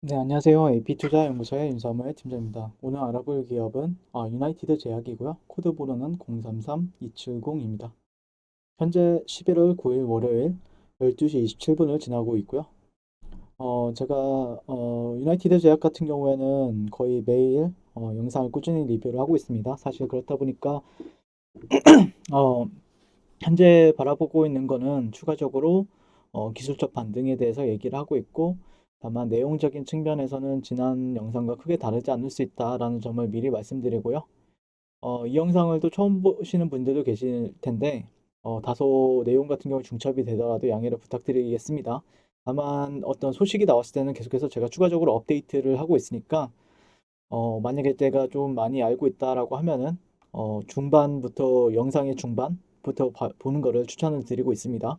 네, 안녕하세요. AP투자연구소의 윤사무의 팀장입니다. 오늘 알아볼 기업은 유나이티드 제약이고요. 코드 번호는 033270입니다. 현재 11월 9일 월요일 12시 27분을 지나고 있고요. 제가 유나이티드 제약 같은 경우에는 거의 매일 영상을 꾸준히 리뷰를 하고 있습니다. 사실 그렇다 보니까 어, 현재 바라보고 있는 거는 추가적으로 기술적 반등에 대해서 얘기를 하고 있고, 다만 내용적인 측면에서는 지난 영상과 크게 다르지 않을 수 있다라는 점을 미리 말씀드리고요. 이 영상을 또 처음 보시는 분들도 계실 텐데, 다소 내용 같은 경우 중첩이 되더라도 양해를 부탁드리겠습니다. 다만 어떤 소식이 나왔을 때는 계속해서 제가 추가적으로 업데이트를 하고 있으니까, 만약에 제가 좀 많이 알고 있다라고 하면은 중반부터 영상의 중반부터 보는 거를 추천을 드리고 있습니다.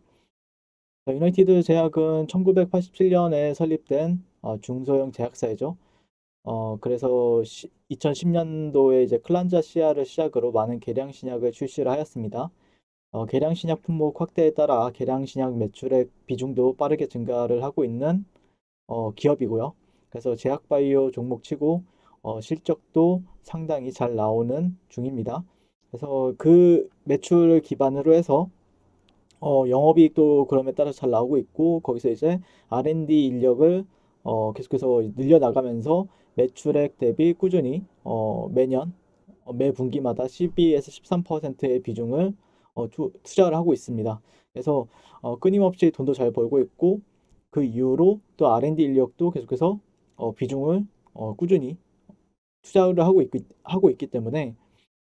자, 유나이티드 제약은 1987년에 설립된 중소형 제약사이죠. 그래서 2010년도에 이제 클란자 시아를 시작으로 많은 개량 신약을 출시를 하였습니다. 개량 신약 품목 확대에 따라 개량 신약 매출의 비중도 빠르게 증가를 하고 있는 기업이고요. 그래서 제약바이오 종목치고 실적도 상당히 잘 나오는 중입니다. 그래서 그 매출을 기반으로 해서 영업이익도 그럼에 따라 잘 나오고 있고, 거기서 이제 R&D 인력을 계속해서 늘려나가면서 매출액 대비 꾸준히 매년 매 분기마다 12에서 13%의 비중을 투자를 하고 있습니다. 그래서 끊임없이 돈도 잘 벌고 있고, 그 이후로 또 R&D 인력도 계속해서 비중을 꾸준히 투자를 하고 있기 때문에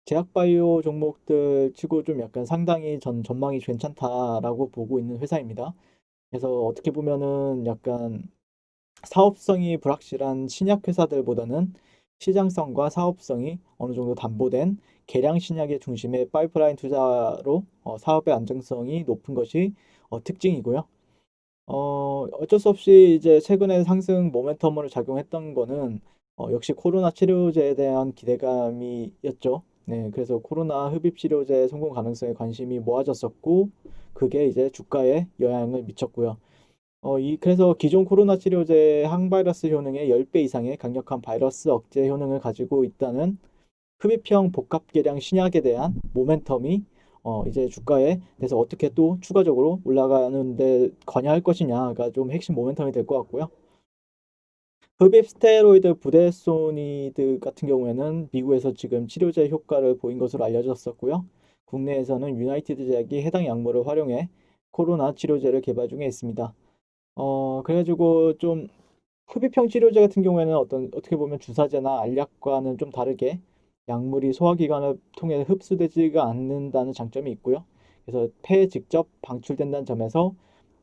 제약바이오 종목들 치고 좀 약간 상당히 전망이 괜찮다라고 보고 있는 회사입니다. 그래서 어떻게 보면은 약간 사업성이 불확실한 신약 회사들보다는 시장성과 사업성이 어느 정도 담보된 개량 신약의 중심의 파이프라인 투자로 사업의 안정성이 높은 것이 특징이고요. 어쩔 수 없이 이제 최근에 상승 모멘텀으로 작용했던 거는 역시 코로나 치료제에 대한 기대감이었죠. 네, 그래서 코로나 흡입 치료제 성공 가능성에 관심이 모아졌었고, 그게 이제 주가에 영향을 미쳤고요. 그래서 기존 코로나 치료제 항바이러스 효능의 10배 이상의 강력한 바이러스 억제 효능을 가지고 있다는 흡입형 복합 계량 신약에 대한 모멘텀이 이제 주가에 대해서 어떻게 또 추가적으로 올라가는데 관여할 것이냐가 좀 핵심 모멘텀이 될 것 같고요. 흡입 스테로이드 부데소니드 같은 경우에는 미국에서 지금 치료제 효과를 보인 것으로 알려졌었고요. 국내에서는 유나이티드 제약이 해당 약물을 활용해 코로나 치료제를 개발 중에 있습니다. 그래가지고 좀 흡입형 치료제 같은 경우에는 어떻게 보면 주사제나 알약과는 좀 다르게 약물이 소화기관을 통해 흡수되지가 않는다는 장점이 있고요. 그래서 폐에 직접 방출된다는 점에서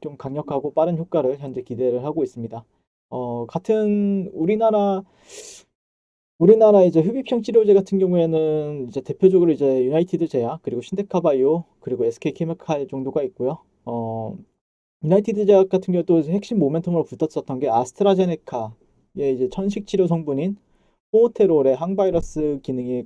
좀 강력하고 빠른 효과를 현재 기대를 하고 있습니다. 같은 우리나라 이제 흡입형 치료제 같은 경우에는 이제 대표적으로 이제 유나이티드 제약 그리고 신데카바이오 그리고 SK케미칼 정도가 있고요. 유나이티드 제약 같은 경우도 핵심 모멘텀으로 붙었었던 게 아스트라제네카의 이제 천식 치료 성분인 포모테롤의 항바이러스 기능이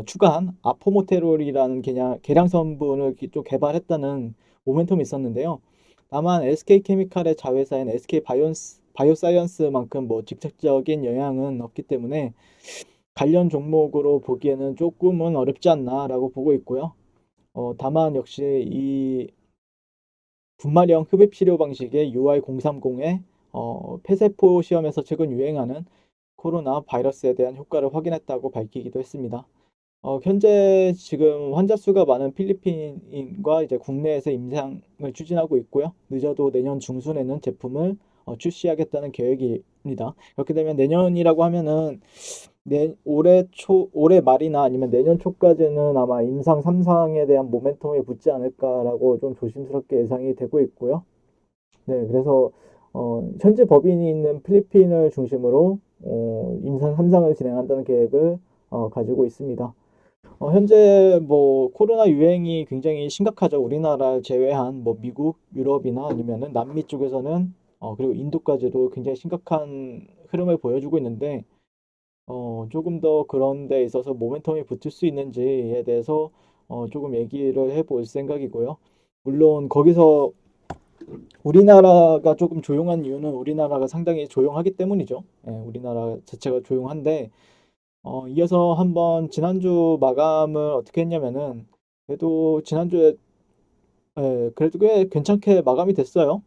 추가한 아포모테롤이라는 계량 성분을 또 개발했다는 모멘텀이 있었는데요. 다만 SK케미칼의 자회사인 바이오사이언스만큼 뭐 직접적인 영향은 없기 때문에 관련 종목으로 보기에는 조금은 어렵지 않나라고 보고 있고요. 다만 역시 이 분말형 흡입 치료 방식의 UI030의 폐세포 시험에서 최근 유행하는 코로나 바이러스에 대한 효과를 확인했다고 밝히기도 했습니다. 현재 지금 환자 수가 많은 필리핀과 이제 국내에서 임상을 추진하고 있고요. 늦어도 내년 중순에는 제품을 출시하겠다는 계획입니다. 그렇게 되면 내년이라고 하면은 올해 말이나 아니면 내년 초까지는 아마 임상 3상에 대한 모멘텀이 붙지 않을까라고 좀 조심스럽게 예상이 되고 있고요. 네, 그래서 현재 법인이 있는 필리핀을 중심으로 임상 3상을 진행한다는 계획을 가지고 있습니다. 현재 뭐 코로나 유행이 굉장히 심각하죠. 우리나라를 제외한 뭐 미국, 유럽이나 아니면은 남미 쪽에서는 그리고 인도까지도 굉장히 심각한 흐름을 보여주고 있는데 조금 더 그런 데 있어서 모멘텀이 붙을 수 있는지에 대해서 조금 얘기를 해볼 생각이고요. 물론 거기서 우리나라가 조금 조용한 이유는 우리나라가 상당히 조용하기 때문이죠. 예, 우리나라 자체가 조용한데 이어서 한번 지난주 마감을 어떻게 했냐면은 그래도 지난주에 그래도 꽤 괜찮게 마감이 됐어요.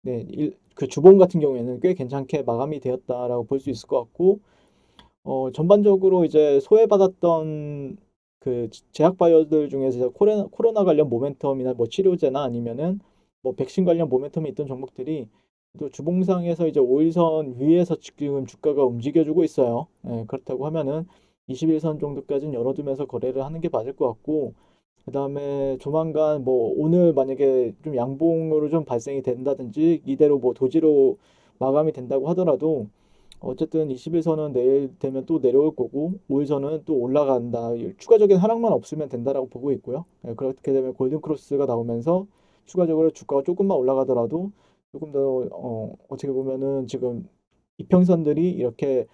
네, 그 주봉 같은 경우에는 꽤 괜찮게 마감이 되었다라고 볼 수 있을 것 같고 전반적으로 이제 소외받았던 그 제약 바이오들 중에서 코로나 관련 모멘텀이나 뭐 치료제나 아니면은 뭐 백신 관련 모멘텀이 있던 종목들이 또 주봉상에서 이제 5일선 위에서 지금 주가가 움직여주고 있어요. 그렇다고 하면은 21선 정도까지는 열어두면서 거래를 하는 게 맞을 것 같고, 그다음에 조만간 뭐 오늘 만약에 좀 양봉으로 좀 발생이 된다든지 이대로 뭐 도지로 마감이 된다고 하더라도 어쨌든 21선은 내일 되면 또 내려올 거고 5일선은 또 올라간다. 추가적인 하락만 없으면 된다라고 보고 있고요. 그렇게 되면 골든 크로스가 나오면서 추가적으로 주가가 조금만 올라가더라도 조금 더 어떻게 보면은 지금 이평선들이 이렇게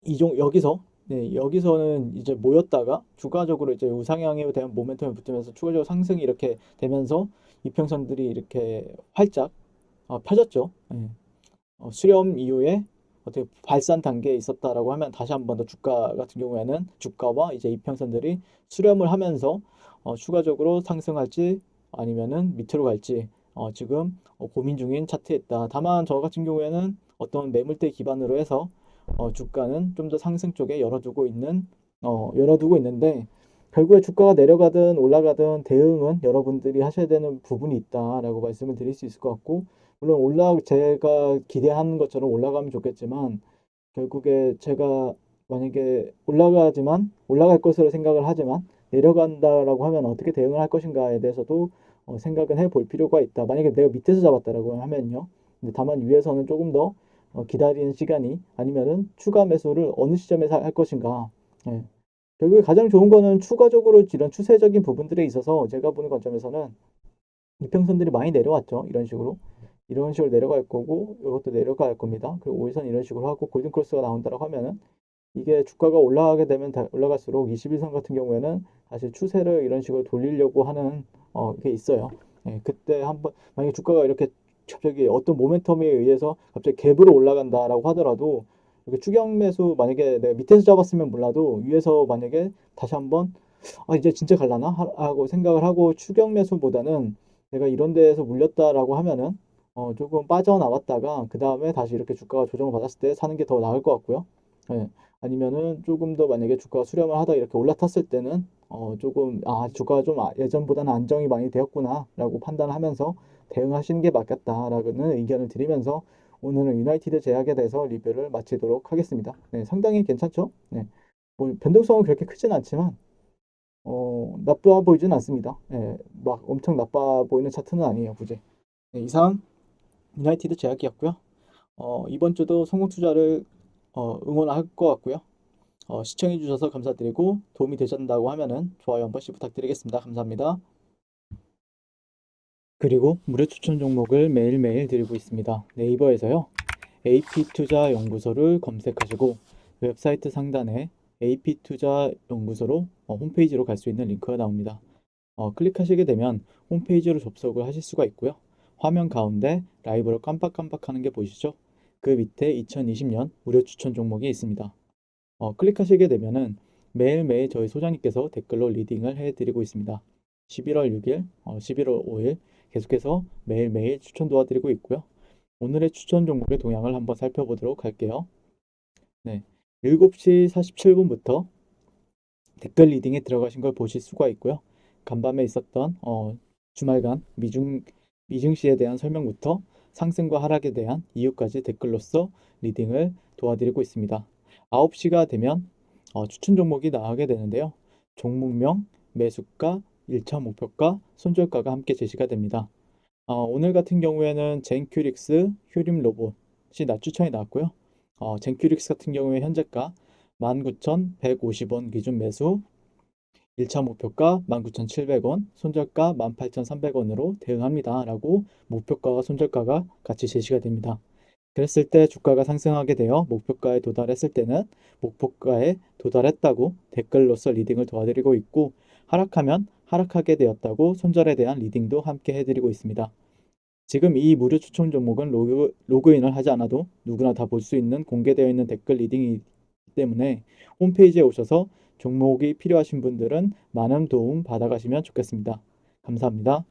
이종 여기서 여기서는 이제 모였다가 추가적으로 이제 우상향에 대한 모멘텀이 붙으면서 추가적으로 상승이 이렇게 되면서 이평선들이 이렇게 활짝 펴졌죠. 수렴 이후에 어떻게 발산 단계에 있었다라고 하면 다시 한 번 더 주가 같은 경우에는 주가와 이제 이평선들이 수렴을 하면서 추가적으로 상승할지 아니면은 밑으로 갈지 지금 고민 중인 차트에 있다. 다만 저 같은 경우에는 어떤 매물대 기반으로 해서 주가는 좀 더 상승 쪽에 열어두고 있는데 결국에 주가가 내려가든 올라가든 대응은 여러분들이 하셔야 되는 부분이 있다라고 말씀을 드릴 수 있을 것 같고 물론 제가 기대하는 것처럼 올라가면 좋겠지만 결국에 제가 만약에 올라갈 것으로 생각을 하지만 내려간다라고 하면 어떻게 대응을 할 것인가에 대해서도 생각은 해볼 필요가 있다. 만약에 내가 밑에서 잡았다라고 하면요. 근데 다만 위에서는 조금 더 기다리는 시간이 아니면은 추가 매수를 어느 시점에서 할 것인가. 예. 결국에 가장 좋은 거는 추가적으로 이런 추세적인 부분들에 있어서 제가 보는 관점에서는 이평선들이 많이 내려왔죠. 이런 식으로 내려갈 거고 이것도 내려갈 겁니다. 그리고 5일선 이런 식으로 하고 골든 크로스가 나온다고 하면은 이게 주가가 올라가게 되면 올라갈수록 21선 같은 경우에는 다시 추세를 이런 식으로 돌리려고 하는 게 있어요. 그때 한번 만약에 주가가 이렇게 갑자기 어떤 모멘텀에 의해서 갑자기 갭으로 올라간다라고 하더라도 이렇게 추격 매수 만약에 내가 밑에서 잡았으면 몰라도 위에서 만약에 다시 한번 이제 진짜 갈라나 하고 생각을 하고 추격 매수보다는 내가 이런 데에서 물렸다라고 하면은 조금 빠져나왔다가 그 다음에 다시 이렇게 주가가 조정을 받았을 때 사는 게 더 나을 것 같고요. 예. 아니면은 조금 더 만약에 주가가 수렴을 하다 이렇게 올라탔을 때는 조금 주가가 좀 예전보다는 안정이 많이 되었구나라고 판단하면서 대응하시는 게 맞겠다라는 의견을 드리면서 오늘은 유나이티드 제약에 대해서 리뷰를 마치도록 하겠습니다. 네, 상당히 괜찮죠? 네. 뭐 변동성은 그렇게 크진 않지만 나빠 보이진 않습니다. 막 엄청 나빠 보이는 차트는 아니에요, 굳이. 네, 이상 유나이티드 제약이었고요. 이번 주도 성공 투자를 응원할 것 같고요. 시청해 주셔서 감사드리고 도움이 되셨다고 하면은 좋아요 한 번씩 부탁드리겠습니다. 감사합니다. 그리고 무료 추천 종목을 매일매일 드리고 있습니다. 네이버에서요. AP투자연구소를 검색하시고 웹사이트 상단에 AP투자연구소로 홈페이지로 갈 수 있는 링크가 나옵니다. 클릭하시게 되면 홈페이지로 접속을 하실 수가 있고요. 화면 가운데 라이브로 깜빡깜빡하는 게 보이시죠? 그 밑에 2020년 무료 추천 종목이 있습니다. 클릭하시게 되면은 매일매일 저희 소장님께서 댓글로 리딩을 해드리고 있습니다. 11월 6일, 11월 5일 계속해서 매일매일 추천 도와드리고 있고요. 오늘의 추천 종목의 동향을 한번 살펴보도록 할게요. 네, 7시 47분부터 댓글 리딩에 들어가신 걸 보실 수가 있고요. 간밤에 있었던 주말간 미증시에 대한 설명부터 상승과 하락에 대한 이유까지 댓글로서 리딩을 도와드리고 있습니다. 9시가 되면 추천 종목이 나가게 되는데요. 종목명, 매수가, 1차 목표가, 손절가가 함께 제시가 됩니다. 오늘 같은 경우에는 젠큐릭스, 휴림 로봇이 추천이 나왔고요. 젠큐릭스 같은 경우에 현재가 19,150원 기준 매수, 1차 목표가 19,700원, 손절가 18,300원으로 대응합니다. 라고 목표가와 손절가가 같이 제시가 됩니다. 그랬을 때 주가가 상승하게 되어 목표가에 도달했을 때는 목표가에 도달했다고 댓글로서 리딩을 도와드리고 있고 하락하면 하락하게 되었다고 손절에 대한 리딩도 함께 해드리고 있습니다. 지금 이 무료 추천 종목은 로그인을 하지 않아도 누구나 다 볼 수 있는 공개되어 있는 댓글 리딩이기 때문에 홈페이지에 오셔서 종목이 필요하신 분들은 많은 도움 받아가시면 좋겠습니다. 감사합니다.